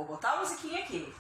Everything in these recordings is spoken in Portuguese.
Vou botar a musiquinha aqui.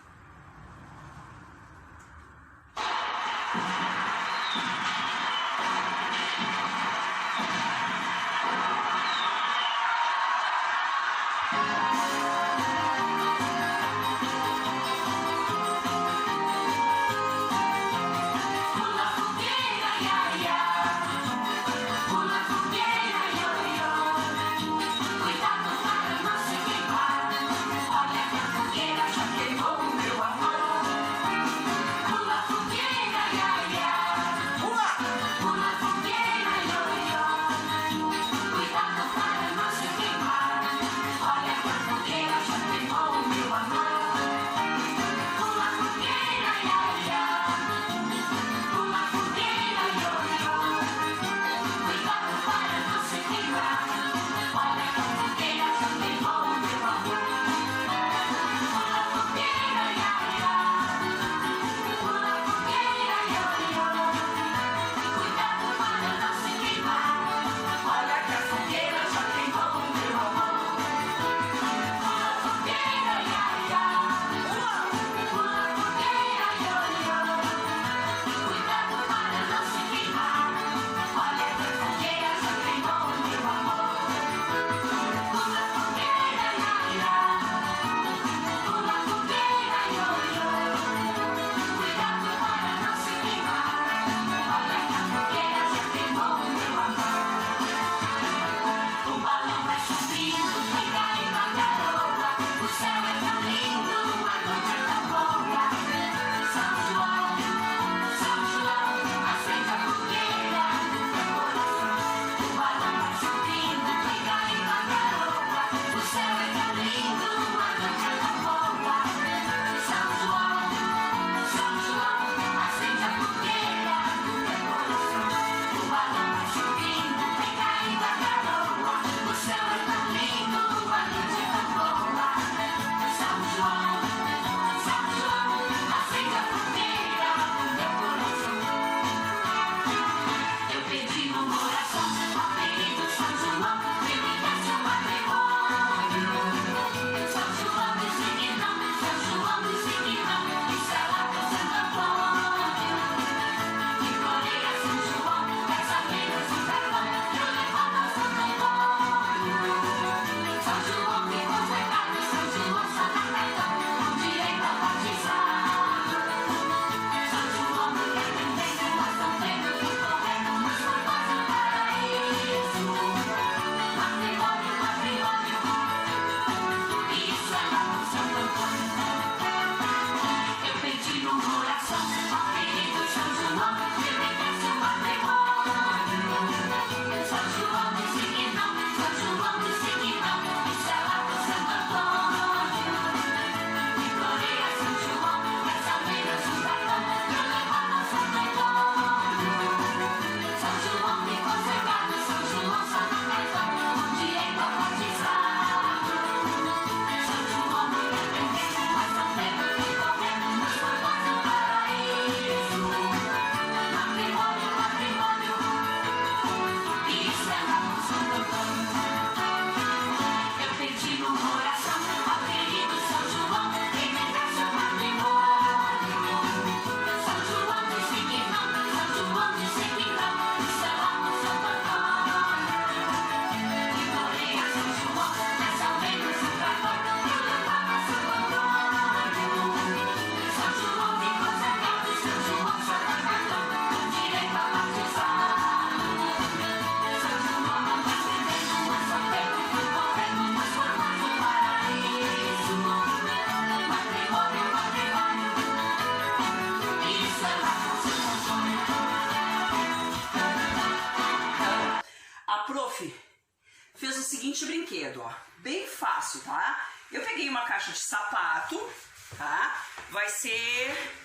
Fez o seguinte brinquedo, ó, bem fácil, tá? Eu peguei uma caixa de sapato, tá? Vai ser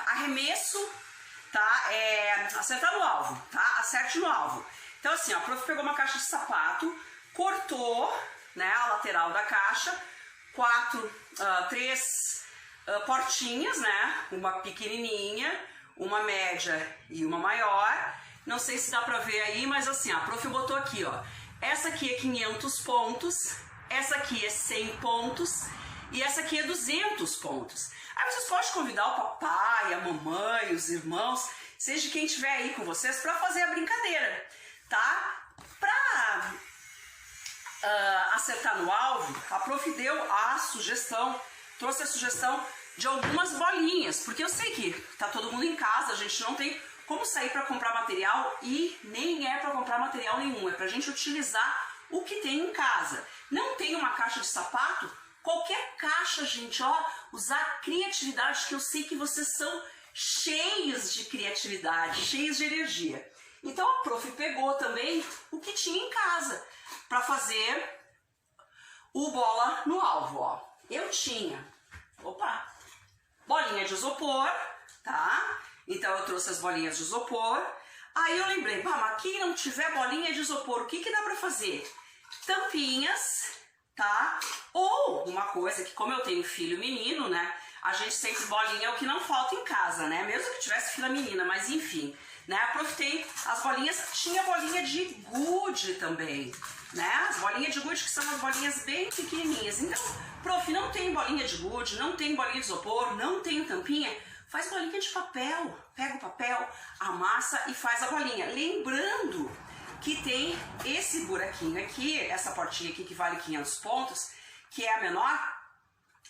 arremesso, tá? Acertar no alvo, tá? Acerte no alvo. Então assim, ó, a prof pegou uma caixa de sapato, cortou, né, a lateral da caixa, três portinhas, né? Uma pequenininha, uma média e uma maior. Não sei se dá pra ver aí, mas assim, a prof botou aqui, ó. Essa aqui é 500 pontos, essa aqui é 100 pontos e essa aqui é 200 pontos. Aí vocês podem convidar o papai, a mamãe, os irmãos, seja quem estiver aí com vocês, para fazer a brincadeira, tá? Para acertar no alvo, a prof deu a sugestão, trouxe a sugestão de algumas bolinhas, porque eu sei que tá todo mundo em casa, a gente não tem como sair para comprar material e nem é para comprar material nenhum, é pra gente utilizar o que tem em casa. Não tem uma caixa de sapato? Qualquer caixa, gente, ó, usar criatividade, que eu sei que vocês são cheios de criatividade, cheios de energia. Então a prof pegou também o que tinha em casa para fazer o bola no alvo, ó. Eu tinha, bolinha de isopor, tá? Então eu trouxe as bolinhas de isopor. Aí eu lembrei, mas quem não tiver bolinha de isopor, o que dá para fazer? Tampinhas, tá? Ou uma coisa que, como eu tenho filho menino, né? A gente sempre bolinha é o que não falta em casa, né? Mesmo que tivesse filha menina, mas enfim, né? Aproveitei as bolinhas, tinha bolinha de gude também, né? As bolinhas de gude que são as bolinhas bem pequenininhas. Então, prof, não tem bolinha de gude, não tem bolinha de isopor, não tem tampinha, faz bolinha de papel. Pega o papel, amassa e faz a bolinha. Lembrando que tem esse buraquinho aqui, essa portinha aqui que vale 500 pontos, que é a menor,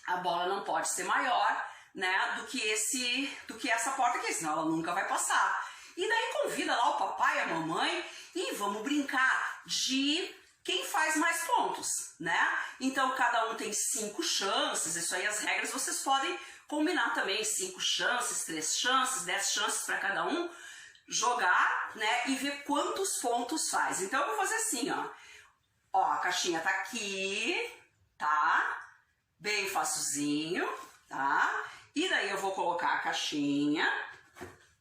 a bola não pode ser maior, né, do que essa porta aqui, senão ela nunca vai passar. E daí convida lá o papai e a mamãe e vamos brincar de quem faz mais pontos, né? Então cada um tem 5 chances, isso aí as regras vocês podem combinar também, 5 chances, 3 chances, 10 chances para cada um jogar, né, e ver quantos pontos faz. Então eu vou fazer assim, ó, a caixinha tá aqui, tá? Bem facilzinho, tá? E daí eu vou colocar a caixinha,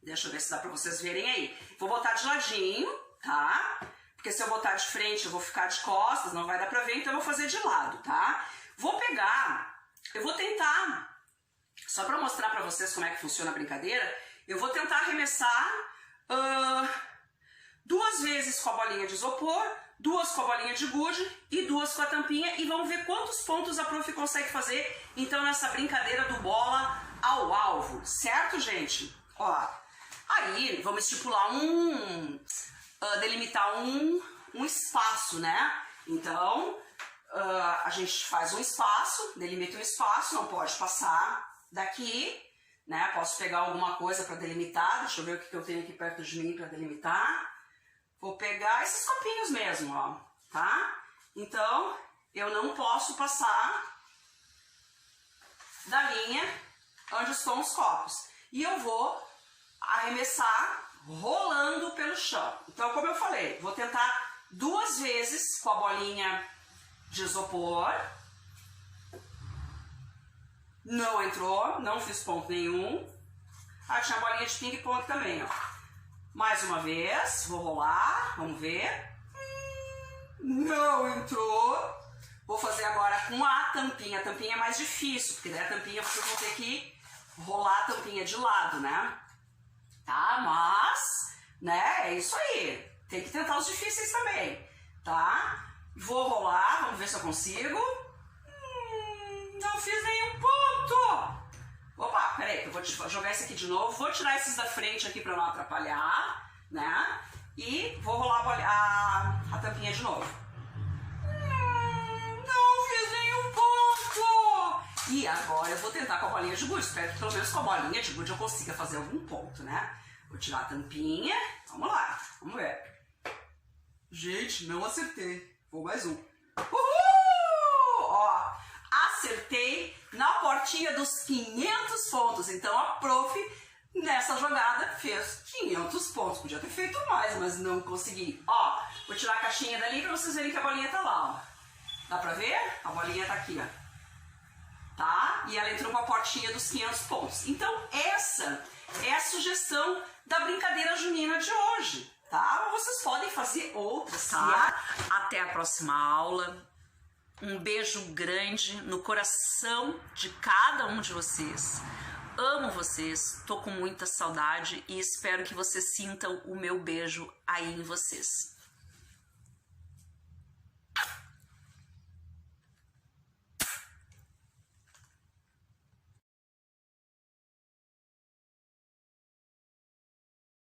deixa eu ver se dá pra vocês verem aí. Vou botar de ladinho, tá? Porque se eu botar de frente eu vou ficar de costas, não vai dar pra ver, então eu vou fazer de lado, tá? Vou pegar, eu vou tentar, só pra mostrar pra vocês como é que funciona a brincadeira, eu vou tentar arremessar 2 vezes com a bolinha de isopor, 2 com a bolinha de gude e 2 com a tampinha, e vamos ver quantos pontos a prof consegue fazer então nessa brincadeira do bola ao alvo, certo, gente? Ó, aí vamos estipular delimitar um espaço, né? Então a gente faz um espaço, delimita um espaço, não pode passar daqui, né? Posso pegar alguma coisa para delimitar, deixa eu ver o que eu tenho aqui perto de mim para delimitar. Vou pegar esses copinhos mesmo, ó, tá? Então, eu não posso passar da linha onde estão os copos. E eu vou arremessar rolando pelo chão. Então, como eu falei, vou tentar 2 vezes com a bolinha de isopor. Não entrou, não fiz ponto nenhum. Ah, tinha a bolinha de ping-pong também, ó. Mais uma vez, vou rolar, vamos ver. Não entrou. Vou fazer agora com a tampinha. A tampinha é mais difícil, porque daí a tampinha vocês vão ter que rolar a tampinha de lado, né? Tá, mas, né, é isso aí. Tem que tentar os difíceis também, tá? Vou rolar, vamos ver se eu consigo. Não fiz nenhum ponto. Opa, peraí, eu vou jogar esse aqui de novo. Vou tirar esses da frente aqui pra não atrapalhar, né? E vou rolar a tampinha de novo. Não fiz nenhum ponto. E agora eu vou tentar com a bolinha de gude. Espero que pelo menos com a bolinha de gude eu consiga fazer algum ponto, né? Vou tirar a tampinha. Vamos lá, vamos ver. Gente, não acertei. Vou mais um. Uhul! Ó, acertei na portinha dos 500 pontos. Então a prof, nessa jogada, fez 500 pontos. Podia ter feito mais, mas não consegui. Ó, vou tirar a caixinha dali pra vocês verem que a bolinha tá lá, ó. Dá pra ver? A bolinha tá aqui, ó. Tá? E ela entrou com a portinha dos 500 pontos. Então essa é a sugestão da brincadeira junina de hoje, tá? Vocês podem fazer outras, tá? Até a próxima aula. Um beijo grande no coração de cada um de vocês. Amo vocês, tô com muita saudade e espero que vocês sintam o meu beijo aí em vocês.